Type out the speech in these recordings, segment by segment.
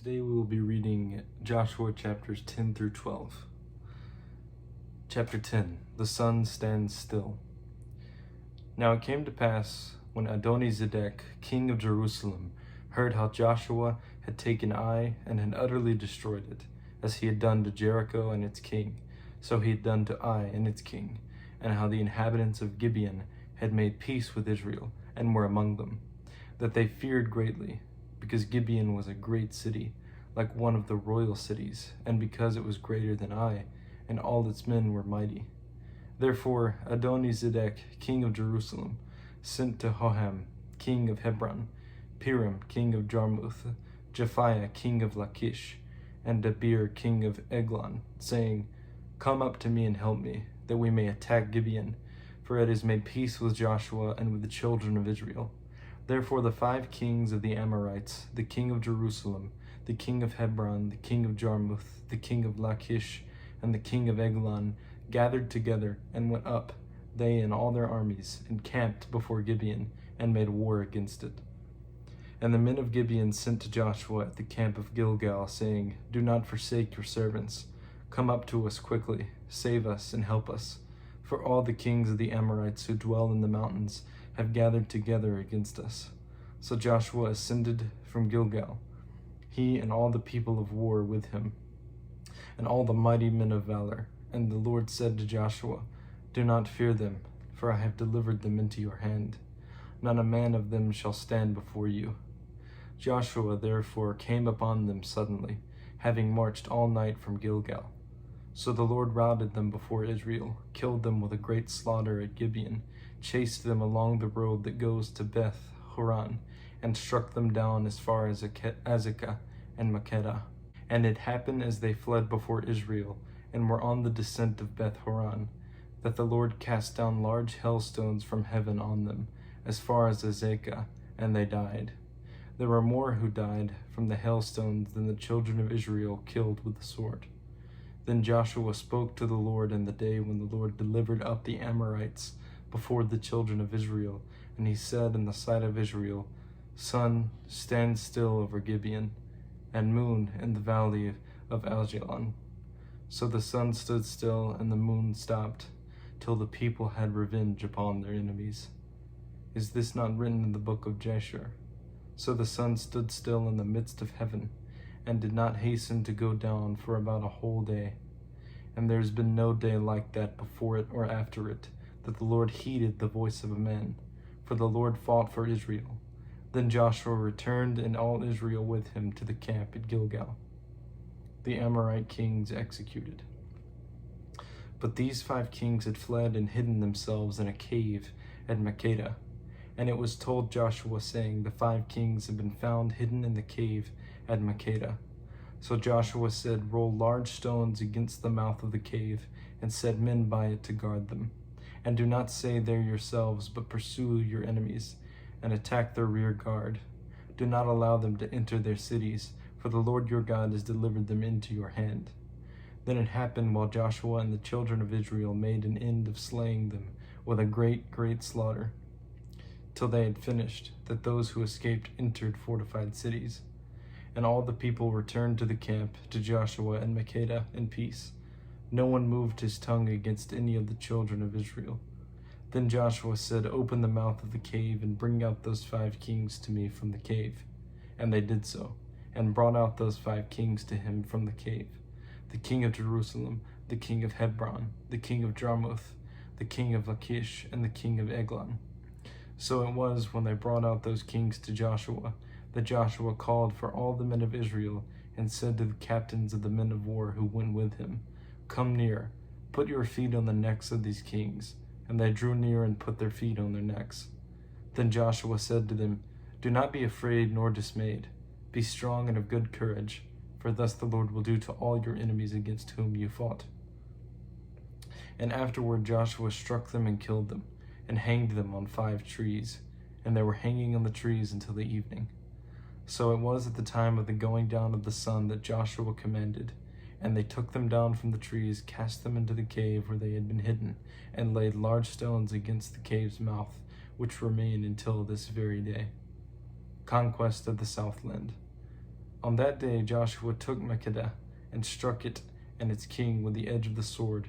Today we will be reading Joshua chapters 10 through 12. Chapter 10, The Sun Stands Still. Now it came to pass, when Adoni-Zedek, king of Jerusalem, heard how Joshua had taken Ai and had utterly destroyed it, as he had done to Jericho and its king, so he had done to Ai and its king, and how the inhabitants of Gibeon had made peace with Israel, and were among them, that they feared greatly, because Gibeon was a great city, like one of the royal cities, and because it was greater than Ai, and all its men were mighty. Therefore Adoni-Zedek, king of Jerusalem, sent to Hoham, king of Hebron, Piram, king of Jarmuth, Japhiah, king of Lachish, and Debir, king of Eglon, saying, Come up to me and help me, that we may attack Gibeon, for it has made peace with Joshua and with the children of Israel. Therefore the 5 kings of the Amorites, the king of Jerusalem, the king of Hebron, the king of Jarmuth, the king of Lachish, and the king of Eglon, gathered together and went up, they and all their armies, and camped before Gibeon, and made war against it. And the men of Gibeon sent to Joshua at the camp of Gilgal, saying, Do not forsake your servants. Come up to us quickly, save us and help us. For all the kings of the Amorites who dwell in the mountains have gathered together against us. So Joshua ascended from Gilgal, he and all the people of war with him, and all the mighty men of valor. And the Lord said to Joshua, Do not fear them, for I have delivered them into your hand. Not a man of them shall stand before you. Joshua therefore came upon them suddenly, having marched all night from Gilgal. So the Lord routed them before Israel, killed them with a great slaughter at Gibeon, chased them along the road that goes to Beth Horon, and struck them down as far as Azekah and Makkedah. And it happened as they fled before Israel, and were on the descent of Beth Horon, that the Lord cast down large hailstones from heaven on them, as far as Azekah, and they died. There were more who died from the hailstones than the children of Israel killed with the sword. Then Joshua spoke to the Lord in the day when the Lord delivered up the Amorites before the children of Israel, and he said in the sight of Israel, Sun, stand still over Gibeon, and moon in the valley of Ajalon. So the sun stood still, and the moon stopped, till the people had revenge upon their enemies. Is this not written in the book of Jasher? So the sun stood still in the midst of heaven, and did not hasten to go down for about a whole day. And there has been no day like that before it or after it, that the Lord heeded the voice of a man, for the Lord fought for Israel. Then Joshua returned and all Israel with him to the camp at Gilgal. The Amorite kings executed. But these 5 kings had fled and hidden themselves in a cave at Makkedah. And it was told Joshua, saying, The 5 kings have been found hidden in the cave at Makkedah. So Joshua said, Roll large stones against the mouth of the cave, and set men by it to guard them. And do not stay there yourselves, but pursue your enemies, and attack their rear guard. Do not allow them to enter their cities, for the Lord your God has delivered them into your hand. Then it happened, while Joshua and the children of Israel made an end of slaying them with a great, great slaughter, till they had finished, that those who escaped entered fortified cities. And all the people returned to the camp, to Joshua and Makkedah, in peace. No one moved his tongue against any of the children of Israel. Then Joshua said, Open the mouth of the cave, and bring out those 5 kings to me from the cave. And they did so, and brought out those 5 kings to him from the cave, the king of Jerusalem, the king of Hebron, the king of Jarmuth, the king of Lachish, and the king of Eglon. So it was, when they brought out those kings to Joshua, that Joshua called for all the men of Israel, and said to the captains of the men of war who went with him, Come near, put your feet on the necks of these kings. And they drew near and put their feet on their necks. Then Joshua said to them, Do not be afraid nor dismayed. Be strong and of good courage, for thus the Lord will do to all your enemies against whom you fought. And afterward Joshua struck them and killed them, and hanged them on 5 trees, and they were hanging on the trees until the evening. So it was at the time of the going down of the sun that Joshua commanded, and they took them down from the trees, cast them into the cave where they had been hidden, and laid large stones against the cave's mouth, which remain until this very day. Conquest of the Southland. On that day Joshua took Makkedah and struck it and its king with the edge of the sword.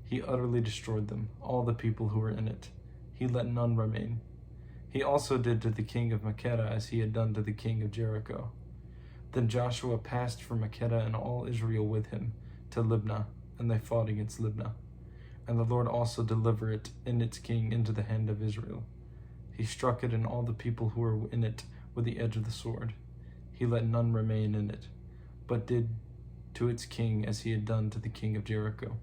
He utterly destroyed them, all the people who were in it. He let none remain. He also did to the king of Makkedah as he had done to the king of Jericho. Then Joshua passed from Makkedah and all Israel with him to Libnah, and they fought against Libnah. And the Lord also delivered it and its king into the hand of Israel. He struck it and all the people who were in it with the edge of the sword. He let none remain in it, but did to its king as he had done to the king of Jericho.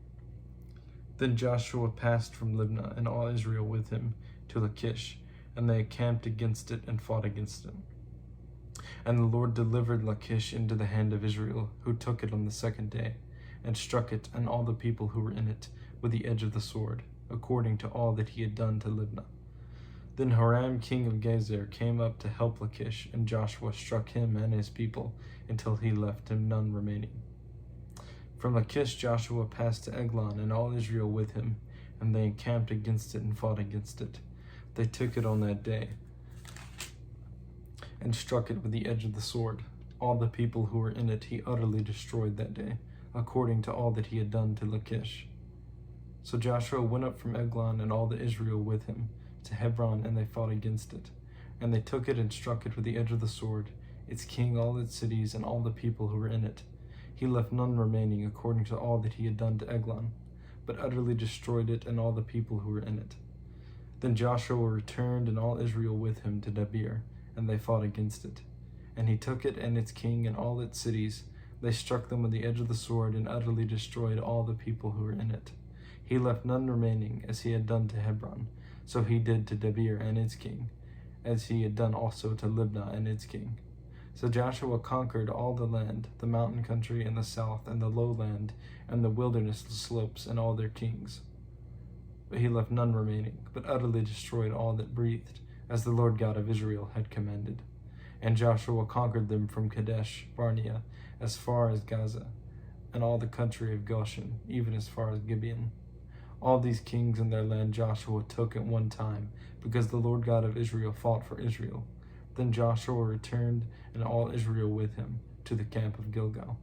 Then Joshua passed from Libnah and all Israel with him to Lachish, and they encamped against it and fought against it. And the Lord delivered Lachish into the hand of Israel, who took it on the second day, and struck it and all the people who were in it with the edge of the sword, according to all that he had done to Libnah. Then Horam king of Gezer came up to help Lachish, and Joshua struck him and his people until he left him none remaining. From Lachish Joshua passed to Eglon and all Israel with him, and they encamped against it and fought against it. They took it on that day and struck it with the edge of the sword. All the people who were in it he utterly destroyed that day, according to all that he had done to Lachish. So Joshua went up from Eglon and all the Israel with him to Hebron, and they fought against it. And they took it and struck it with the edge of the sword, its king, all its cities, and all the people who were in it. He left none remaining according to all that he had done to Eglon, but utterly destroyed it and all the people who were in it. Then Joshua returned and all Israel with him to Debir, and they fought against it. And he took it and its king and all its cities. They struck them with the edge of the sword and utterly destroyed all the people who were in it. He left none remaining, as he had done to Hebron. So he did to Debir and its king, as he had done also to Libnah and its king. So Joshua conquered all the land, the mountain country in the south, and the lowland, and the wilderness slopes, and all their kings. But he left none remaining, but utterly destroyed all that breathed, as the Lord God of Israel had commanded. And Joshua conquered them from Kadesh Barnea as far as Gaza, and all the country of Goshen, even as far as Gibeon. All these kings and their land Joshua took at one time, because the Lord God of Israel fought for Israel. Then Joshua returned, and all Israel with him, to the camp of Gilgal.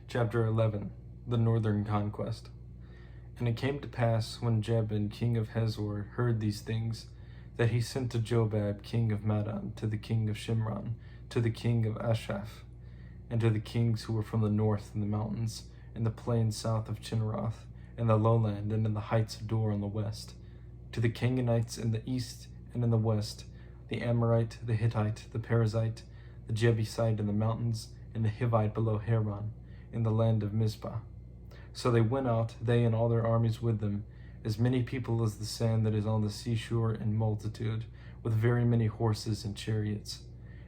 Chapter 11. The Northern Conquest. And it came to pass, when Jabin king of Hazor heard these things, that he sent to Jobab king of Madon, to the king of Shimron, to the king of Ashaph, and to the kings who were from the north in the mountains, in the plain south of Chinneroth, in the lowland, and in the heights of Dor on the west, to the Canaanites in the east and in the west, the Amorite, the Hittite, the Perizzite, the Jebusite in the mountains, and the Hivite below Hermon, in the land of Mizpah. So they went out, they and all their armies with them, as many people as the sand that is on the seashore in multitude, with very many horses and chariots.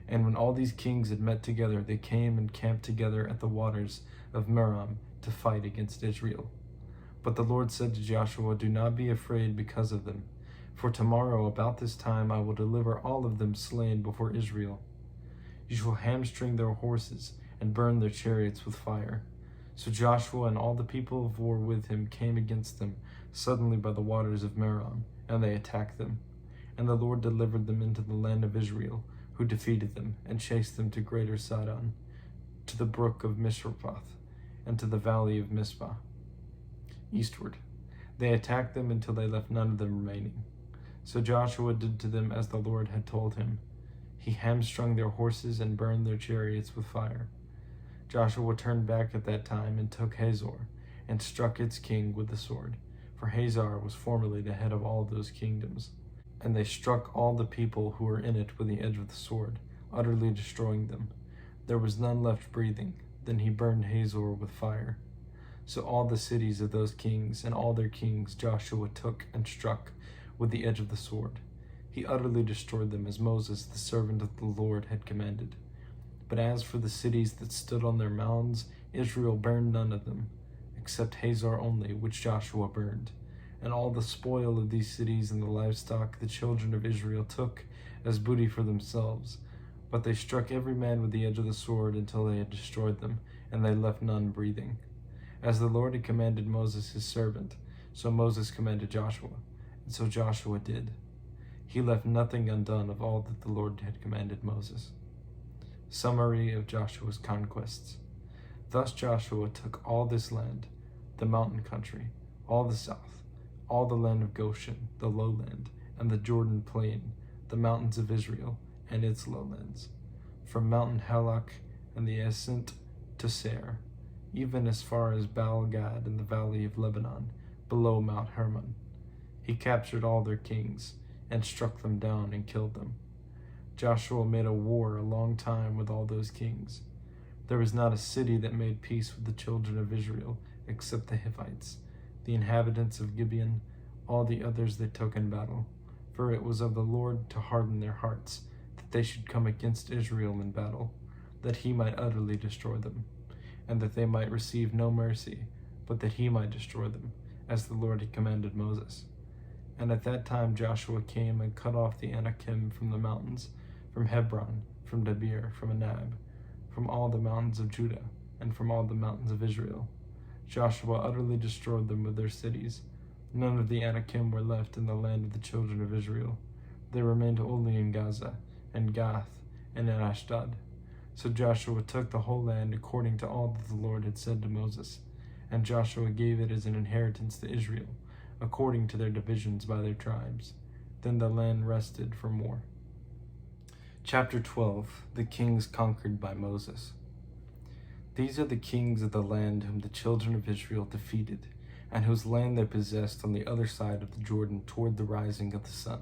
And when all these kings had met together, they came and camped together at the waters of Merom to fight against Israel. But the Lord said to Joshua, Do not be afraid because of them, for tomorrow about this time I will deliver all of them slain before Israel. You shall hamstring their horses and burn their chariots with fire. So Joshua and all the people of war with him came against them suddenly by the waters of Merom, and they attacked them. And the Lord delivered them into the land of Israel, who defeated them, and chased them to greater Sidon, to the brook of Mishrepoth, and to the valley of Mizpah. Eastward, they attacked them until they left none of them remaining. So Joshua did to them as the Lord had told him. He hamstrung their horses and burned their chariots with fire. Joshua turned back at that time and took Hazor, and struck its king with the sword, for Hazor was formerly the head of all those kingdoms. And they struck all the people who were in it with the edge of the sword, utterly destroying them. There was none left breathing. Then he burned Hazor with fire. So all the cities of those kings and all their kings Joshua took and struck with the edge of the sword. He utterly destroyed them, as Moses, the servant of the Lord, had commanded. But as for the cities that stood on their mounds, Israel burned none of them, except Hazor only, which Joshua burned. And all the spoil of these cities and the livestock the children of Israel took as booty for themselves. But they struck every man with the edge of the sword until they had destroyed them, and they left none breathing. As the Lord had commanded Moses his servant, so Moses commanded Joshua, and so Joshua did. He left nothing undone of all that the Lord had commanded Moses. Summary of Joshua's conquests. Thus Joshua took all this land, the mountain country, all the south, all the land of Goshen, the lowland, and the Jordan plain, the mountains of Israel, and its lowlands, from Mount Halak and the ascent to Seir, even as far as Baal-Gad in the valley of Lebanon, below Mount Hermon. He captured all their kings, and struck them down and killed them. Joshua made a war a long time with all those kings. There was not a city that made peace with the children of Israel, except the Hivites, the inhabitants of Gibeon. All the others they took in battle, for it was of the Lord to harden their hearts, that they should come against Israel in battle, that he might utterly destroy them, and that they might receive no mercy, but that he might destroy them, as the Lord had commanded Moses. And at that time Joshua came and cut off the Anakim from the mountains, from Hebron, from Debir, from Anab, from all the mountains of Judah, and from all the mountains of Israel. Joshua utterly destroyed them with their cities. None of the Anakim were left in the land of the children of Israel. They remained only in Gaza, and Gath, and in Ashdod. So Joshua took the whole land according to all that the Lord had said to Moses, and Joshua gave it as an inheritance to Israel, according to their divisions by their tribes. Then the land rested from war. Chapter 12. The kings conquered by Moses. These are the kings of the land whom the children of Israel defeated, and whose land they possessed on the other side of the Jordan toward the rising of the sun,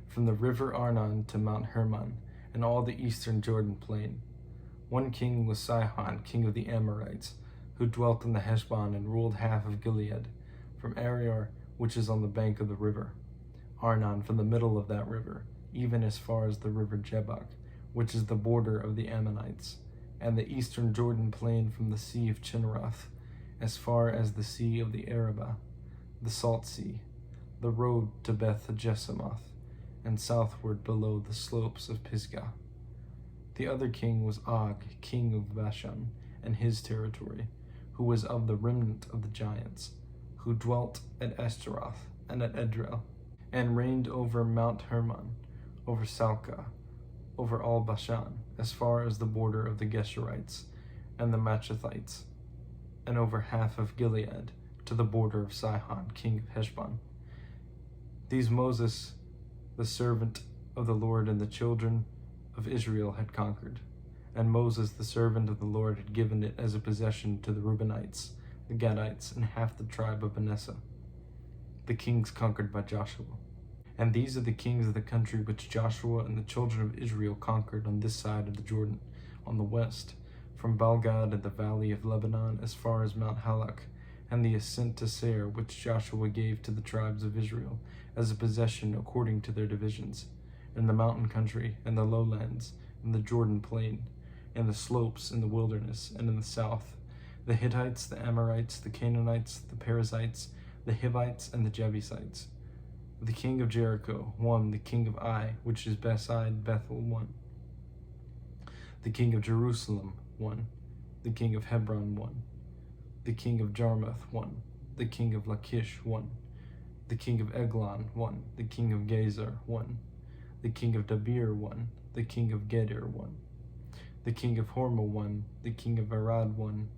from the river Arnon to Mount Hermon, and all the eastern Jordan plain. One king was Sihon, king of the Amorites, who dwelt in the Heshbon and ruled half of Gilead, from Aroer, which is on the bank of the river Arnon, from the middle of that river, even as far as the river Jabbok, which is the border of the Ammonites, and the eastern Jordan plain from the sea of Chinneroth, as far as the sea of the Arabah, the salt sea, the road to Beth Jesimoth, and southward below the slopes of Pisgah. The other king was Og, king of Bashan, and his territory, who was of the remnant of the giants, who dwelt at Ashtaroth and at Edrei, and reigned over Mount Hermon, over Salcah, over all Bashan, as far as the border of the Geshurites and the Machathites, and over half of Gilead, to the border of Sihon, king of Heshbon. These Moses, the servant of the Lord, and the children of Israel had conquered, and Moses, the servant of the Lord, had given it as a possession to the Reubenites, the Gadites, and half the tribe of Manasseh. The kings conquered by Joshua. And these are the kings of the country which Joshua and the children of Israel conquered on this side of the Jordan, on the west, from Baal-Gad and the valley of Lebanon as far as Mount Halak, and the ascent to Seir, which Joshua gave to the tribes of Israel as a possession according to their divisions, in the mountain country, and the lowlands, in the Jordan plain, in the slopes, in the wilderness, and in the south, the Hittites, the Amorites, the Canaanites, the Perizzites, the Hivites, and the Jebusites. The king of Jericho, 1. The king of Ai, which is beside Bethel, 1. The king of Jerusalem, 1. The king of Hebron, 1. The king of Jarmuth, 1. The king of Lachish, 1. The king of Eglon, 1. The king of Gezer, 1. The king of Debir, 1. The king of Geder, 1. The king of Hormah, 1. The king of Arad, 1.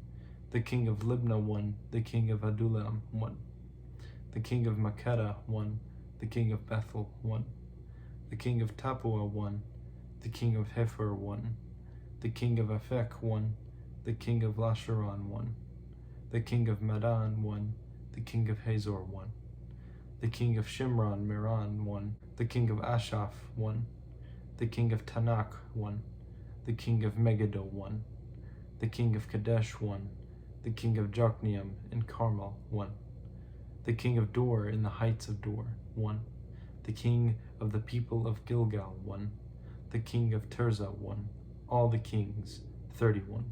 The king of Libnah, 1. The king of Adullam, 1. The king of Makkedah, 1. The king of Bethel, 1. The king of Tappuah, 1. The king of Hepher, 1. The king of Aphek, 1. The king of Lasharon, 1. The king of Medan, 1. The king of Hazor, 1. The king of Shimron, Meron, 1. The king of Ashaph, 1. The king of Tanakh, 1. The king of Megiddo, 1. The king of Kadesh, 1. The king of Jokneam in Carmel, 1. The king of Dor in the heights of Dor, 1. The king of the people of Gilgal, 1. The king of Tirzah, 1. All the kings, 31.